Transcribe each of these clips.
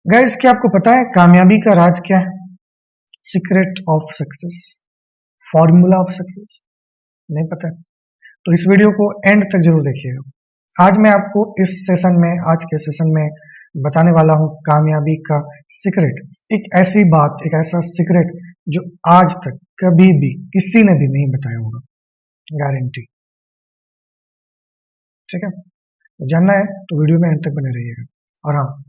Guys, क्या आपको पता है कामयाबी का राज क्या है? Secret of success, formula of success नहीं पता है? तो इस वीडियो को एंड तक जरूर देखिएगा। आज मैं आपको आज के सेशन में बताने वाला हूं कामयाबी का सीक्रेट। एक ऐसी बात, एक ऐसा सीक्रेट जो आज तक कभी भी किसी ने भी नहीं बताया होगा, गारंटी। ठीक है, तो जानना है तो वीडियो में एंड तक बने रहिएगा। और हाँ,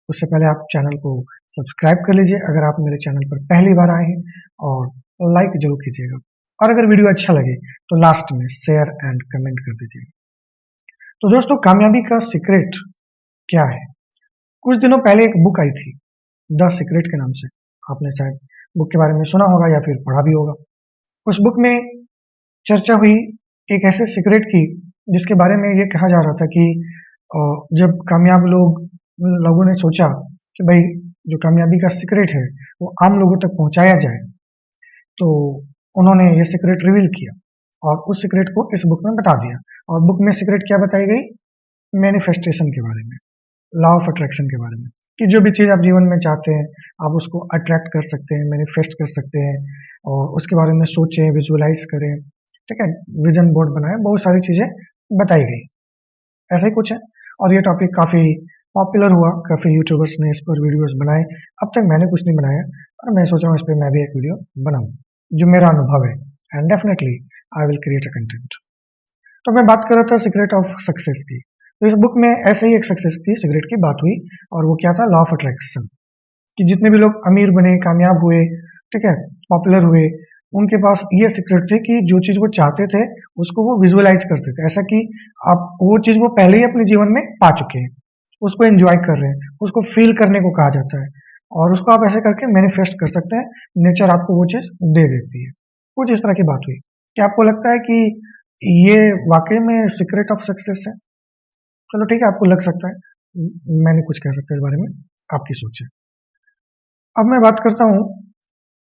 उससे पहले आप चैनल को सब्सक्राइब कर लीजिए अगर आप मेरे चैनल पर पहली बार आए हैं, और लाइक जरूर कीजिएगा। और अगर वीडियो अच्छा लगे तो लास्ट में शेयर एंड कमेंट कर दीजिएगा। तो दोस्तों, कामयाबी का सीक्रेट क्या है? कुछ दिनों पहले एक बुक आई थी, द सीक्रेट के नाम से। आपने शायद बुक के बारे में सुना होगा या फिर पढ़ा भी होगा। उस बुक में चर्चा हुई एक ऐसे सीक्रेट की जिसके बारे में ये कहा जा रहा था कि जब कामयाब लोगों ने सोचा कि भाई जो कामयाबी का सीक्रेट है वो आम लोगों तक पहुंचाया जाए, तो उन्होंने ये सीक्रेट रिवील किया और उस सीक्रेट को इस बुक में बता दिया। और बुक में सीक्रेट क्या बताई गई? मैनिफेस्टेशन के बारे में, लॉ ऑफ अट्रैक्शन के बारे में, कि जो भी चीज़ आप जीवन में चाहते हैं आप उसको अट्रैक्ट कर सकते हैं, मैनिफेस्ट कर सकते हैं, और उसके बारे में सोचें, विजुअलाइज करें। ठीक है, विजन बोर्ड बनाएं, बहुत सारी चीज़ें बताई गई। ऐसा ही कुछ है, और ये टॉपिक काफ़ी पॉपुलर हुआ, काफ़ी यूट्यूबर्स ने इस पर वीडियोस बनाए। अब तक मैंने कुछ नहीं बनाया, और मैं सोच रहा हूँ इस पर मैं भी एक वीडियो बनाऊँ जो मेरा अनुभव है, and definitely I will create a content. तो मैं बात कर रहा था सीक्रेट ऑफ सक्सेस की। तो इस बुक में ऐसे ही एक सक्सेस की सीक्रेट की बात हुई, और वो क्या था? Law of attraction. कि जितने भी लोग अमीर बने, कामयाब हुए, ठीक है, पॉपुलर हुए, उनके पास ये सीक्रेट थे कि जो चीज़ वो चाहते थे उसको वो विजुअलाइज करते थे, ऐसा कि आप वो चीज़ वो पहले ही अपने जीवन में पा चुके हैं, उसको एंजॉय कर रहे हैं, उसको फील करने को कहा जाता है, और उसको आप ऐसे करके मैनिफेस्ट कर सकते हैं। नेचर आपको वो चीज़ दे देती है। कुछ इस तरह की बात हुई। क्या आपको लगता है कि ये वाकई में सीक्रेट ऑफ सक्सेस है? चलो ठीक है, आपको लग सकता है, मैंने कुछ कह सकता है इस बारे में, आपकी सोच है। अब मैं बात करता हूँ,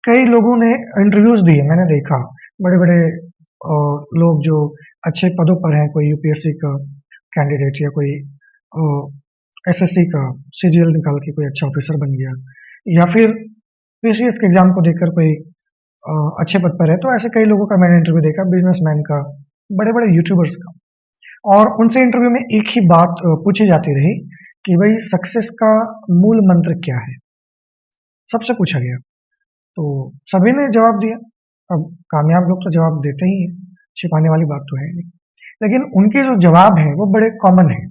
कई लोगों ने इंटरव्यूज दिए, मैंने देखा बड़े बड़े लोग जो अच्छे पदों पर हैं, कोई यूपीएससी का कैंडिडेट या कोई एसएससी का सीजीएल निकाल के कोई अच्छा ऑफिसर बन गया, या फिर पीसीएस के एग्जाम को देखकर कोई अच्छे पद पर है। तो ऐसे कई लोगों का मैंने इंटरव्यू देखा, बिजनेसमैन का, बड़े बड़े यूट्यूबर्स का। और उनसे इंटरव्यू में एक ही बात पूछी जाती रही कि भाई सक्सेस का मूल मंत्र क्या है, सबसे पूछा गया। तो सभी ने जवाब दिया। अब कामयाब लोग तो जवाब देते ही हैं, छिपाने वाली बात तो है नहीं, लेकिन उनके जो जवाब हैं वो बड़े कॉमन हैं।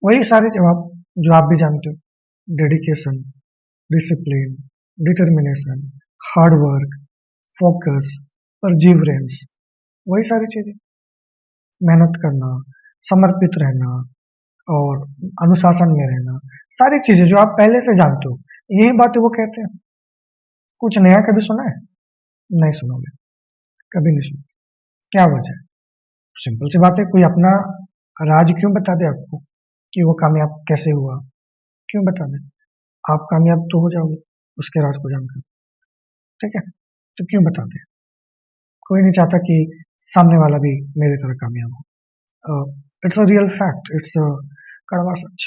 वही सारे जवाब जो आप भी जानते हो: dedication, discipline, determination, hard work, focus, perseverance, वही सारी चीजें। मेहनत करना, समर्पित रहना, और अनुशासन में रहना, सारी चीजें जो आप पहले से जानते हो, यही बातें वो कहते हैं। कुछ नया कभी सुना है? नहीं सुनोगे, कभी नहीं सुना। क्या वजह है? सिंपल सी बात है, कोई अपना राज क्यों बता दे आपको कि वो कामयाब कैसे हुआ? क्यों बता दे? आप कामयाब तो हो जाओगे उसके राज को जानकर। ठीक है, तो क्यों बता दे? कोई नहीं चाहता कि सामने वाला भी मेरी तरह कामयाब हो। It's a real fact, it's a कड़वा सच।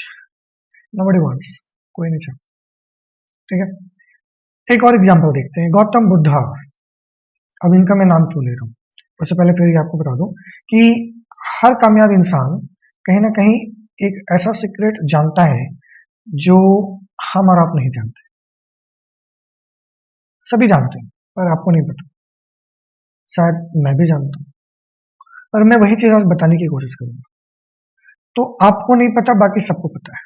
नोबडी वांट्स, कोई नहीं चाहता। ठीक है, एक और एग्जांपल देखते हैं, गौतम बुद्धा। अब इनका मैं नाम क्यों ले रहा हूँ, उससे पहले फिर आपको बता दूं कि हर कामयाब इंसान कहीं ना कहीं एक ऐसा सीक्रेट जानता है जो हम और आप नहीं जानते। सभी जानते हैं पर आपको नहीं पता, शायद मैं भी जानता हूँ, पर मैं वही चीज आज बताने की कोशिश करूंगा। तो आपको नहीं पता, बाकी सबको पता है,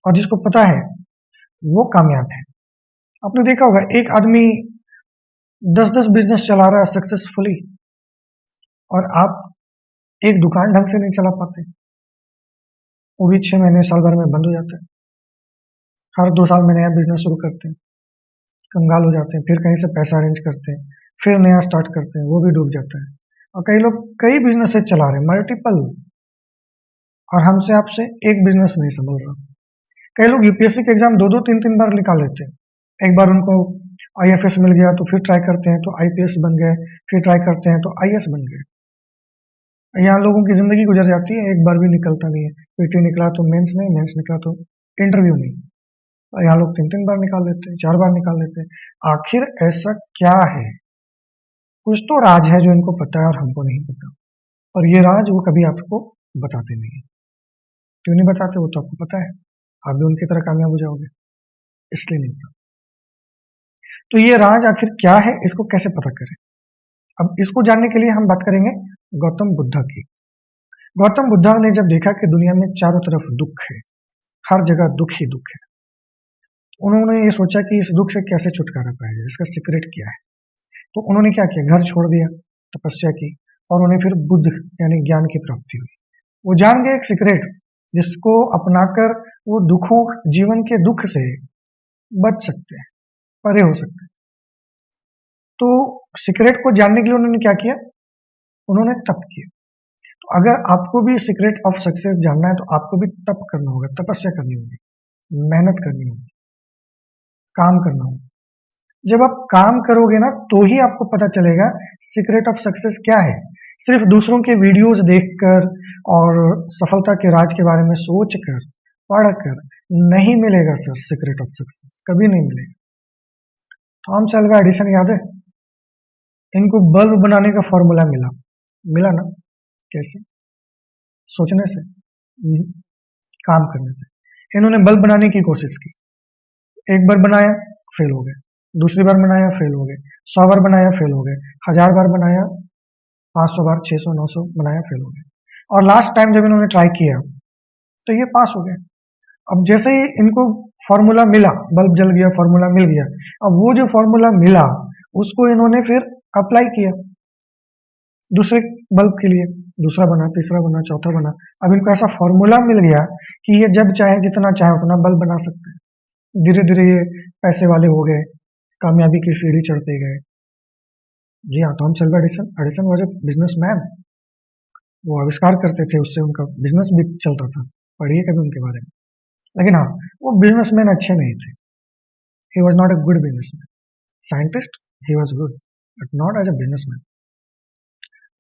और जिसको पता है वो कामयाब है। आपने देखा होगा, एक आदमी 10-10 बिजनेस चला रहा है सक्सेसफुली, और आप एक दुकान ढंग से नहीं चला पाते, वो भी 6 महीने साल भर में बंद हो जाता है। हर 2 साल में नया बिजनेस शुरू करते हैं, कंगाल हो जाते हैं, फिर कहीं से पैसा अरेंज करते हैं, फिर नया स्टार्ट करते हैं, वो भी डूब जाता है। और कई लोग कई बिजनेसेस चला रहे हैं, मल्टीपल, और हमसे आपसे एक बिजनेस नहीं संभल रहा। कई लोग यूपीएससी के एग्जाम 2-2, 3-3 बार निकाल लेते हैं। एक बार उनको आईएफएस मिल गया तो फिर ट्राई करते हैं तो आईपीएस बन गए, फिर ट्राई करते हैं तो आईएएस बन गए। यहाँ लोगों की जिंदगी गुजर जाती है, एक बार भी निकलता नहीं है। पीटी निकला तो मेंस नहीं, मेंस निकला तो इंटरव्यू नहीं। और यहाँ लोग 3-3 बार निकाल लेते हैं, 4 बार निकाल लेते हैं। आखिर ऐसा क्या है? कुछ तो राज है जो इनको पता है और हमको नहीं पता, और ये राज वो कभी आपको बताते नहीं है। क्यों नहीं बताते? वो तो आपको पता है, आप भी उनकी तरह कामयाब हो जाओगे, इसलिए नहीं पता। तो ये राज आखिर क्या है, इसको कैसे पता करें? अब इसको जानने के लिए हम बात करेंगे गौतम बुद्ध की। गौतम बुद्ध ने जब देखा कि दुनिया में चारों तरफ दुख है, हर जगह दुख ही दुख है, उन्होंने ये सोचा कि इस दुख से कैसे छुटकारा पाया जाए, इसका सीक्रेट क्या है। तो उन्होंने क्या किया? घर छोड़ दिया, तपस्या की, और उन्हें फिर बुद्ध यानी ज्ञान की प्राप्ति हुई। वो जान गए एक सीक्रेट जिसको अपनाकर वो दुखों, जीवन के दुख से बच सकते हैं, परे हो सकते हैं। तो सीक्रेट को जानने के लिए उन्होंने क्या किया? उन्होंने तप किया। तो अगर आपको भी सीक्रेट ऑफ सक्सेस जानना है तो आपको भी तप करना होगा, तपस्या करनी होगी, मेहनत करनी होगी, काम करना होगा। जब आप काम करोगे ना तो ही आपको पता चलेगा सीक्रेट ऑफ सक्सेस क्या है। सिर्फ दूसरों के वीडियोस देखकर और सफलता के राज के बारे में सोचकर, पढ़कर नहीं मिलेगा सर सीक्रेट ऑफ सक्सेस, कभी नहीं मिलेगा। थॉमस अल्वा एडिसन याद है? इनको बल्ब बनाने का फॉर्मूला मिला ना? कैसे? सोचने से, काम करने से। इन्होंने बल्ब बनाने की कोशिश की, एक बार बनाया फेल हो गए, दूसरी बार बनाया फेल हो गए, 100 बार बनाया फेल हो गए, 1000 बार बनाया, 500 बार, 600, 900 बनाया फेल हो गए, और लास्ट टाइम जब इन्होंने ट्राई किया तो ये पास हो गए। अब जैसे ही इनको फॉर्मूला मिला, बल्ब जल गया, फॉर्मूला मिल गया, अब वो जो फॉर्मूला मिला उसको इन्होंने फिर अप्लाई किया दूसरे बल्ब के लिए, दूसरा बना, तीसरा बना, चौथा बना। अब इनको ऐसा फॉर्मूला मिल गया कि ये जब चाहे, जितना चाहे उतना बल्ब बना सकते हैं। धीरे धीरे ये पैसे वाले हो गए, कामयाबी की सीढ़ी चढ़ते गए। जी हाँ, Thomas Alva Edison was a businessman. वो आविष्कार करते थे, उससे उनका बिजनेस भी चलता था, पढ़िए कभी उनके बारे में। लेकिन हाँ, वो बिजनेसमैन अच्छे नहीं थे। He was not a good businessman. Scientist he was good, but not as a businessman.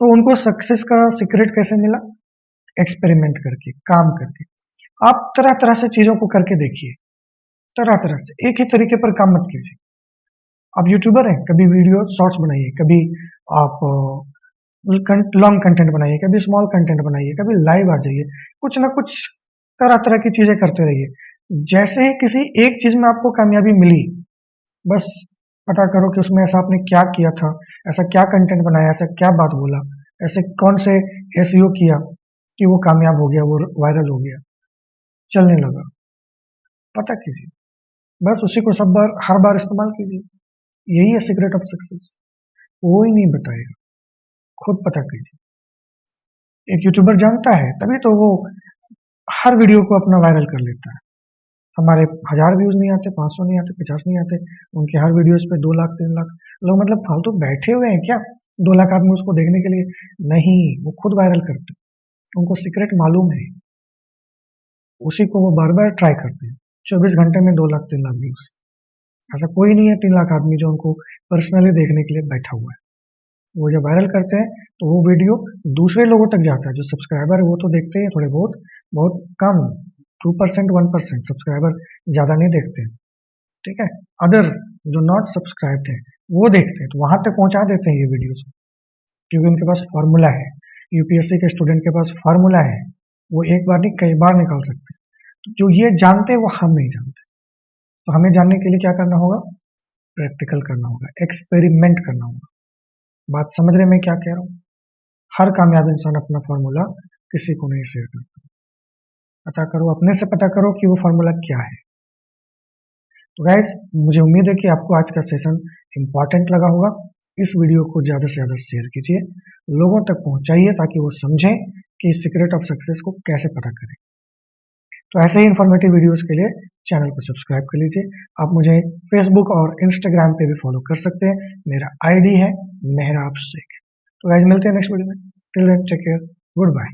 तो उनको सक्सेस का सीक्रेट कैसे मिला? एक्सपेरिमेंट करके, काम करके। आप तरह तरह से चीजों को करके देखिए, तरह तरह से, एक ही तरीके पर काम मत कीजिए। आप यूट्यूबर हैं, कभी वीडियो शॉर्ट्स बनाइए, कभी आप लॉन्ग कंटेंट बनाइए, कभी स्मॉल कंटेंट बनाइए, कभी लाइव आ जाइए, कुछ ना कुछ तरह तरह की चीजें करते रहिए। जैसे ही किसी एक चीज में आपको कामयाबी मिली, बस पता करो कि उसमें ऐसा आपने क्या किया था, ऐसा क्या कंटेंट बनाया, ऐसा क्या बात बोला, ऐसे कौन से एसईओ किया कि वो कामयाब हो गया, वो वायरल हो गया, चलने लगा। पता कीजिए, बस उसी को सब बार, हर बार इस्तेमाल कीजिए। यही है सीक्रेट ऑफ सक्सेस। कोई नहीं बताएगा, खुद पता कीजिए। एक यूट्यूबर जानता है तभी तो वो हर वीडियो को अपना वायरल कर लेता है। हमारे 1000 व्यूज नहीं आते, 500 नहीं आते, 50 नहीं आते, उनके हर वीडियोस पे 2 लाख 3 लाख लोग मतलब फालतू बैठे हुए हैं क्या 2 लाख आदमी उसको देखने के लिए? नहीं, वो खुद वायरल करते हैं, उनको सीक्रेट मालूम है, उसी को वो बार बार ट्राई करते हैं। 24 घंटे में 2 लाख 3 लाख व्यूज। ऐसा कोई नहीं है 3 लाख आदमी जो उनको पर्सनली देखने के लिए बैठा हुआ है। वो जब वायरल करते हैं तो वो वीडियो दूसरे लोगों तक जाता है। जो सब्सक्राइबर है वो तो देखते हैं थोड़े बहुत, बहुत कम, 2%, 1% सब्सक्राइबर, ज़्यादा नहीं देखते हैं, ठीक है। अदर जो नॉट सब्सक्राइब्ड है वो देखते हैं, तो वहां तक पहुंचा देते हैं ये वीडियोस, क्योंकि उनके पास फॉर्मूला है। यूपीएससी के स्टूडेंट के पास फॉर्मूला है, वो एक बार नहीं कई बार निकाल सकते हैं। तो जो ये जानते हैं वो हम नहीं जानते। तो हमें जानने के लिए क्या करना होगा? प्रैक्टिकल करना होगा, एक्सपेरिमेंट करना होगा। बात समझ रहे मैं क्या कह रहा हूँ? हर कामयाब इंसान अपना फॉर्मूला किसी को नहीं शेयर करता। पता करो, अपने से पता करो कि वो फॉर्मूला क्या है। तो गाइस, मुझे उम्मीद है कि आपको आज का सेशन इंपॉर्टेंट लगा होगा। इस वीडियो को ज़्यादा से ज़्यादा शेयर कीजिए, लोगों तक पहुंचाइए, ताकि वो समझें कि सीक्रेट ऑफ सक्सेस को कैसे पता करें। तो ऐसे ही इन्फॉर्मेटिव वीडियोस के लिए चैनल को सब्सक्राइब कर लीजिए। आप मुझे फेसबुक और इंस्टाग्राम पे भी फॉलो कर सकते हैं, मेरा आईडी है मेहराब शेख। तो गाइस, मिलते हैं नेक्स्ट वीडियो में। Till then take care, good bye.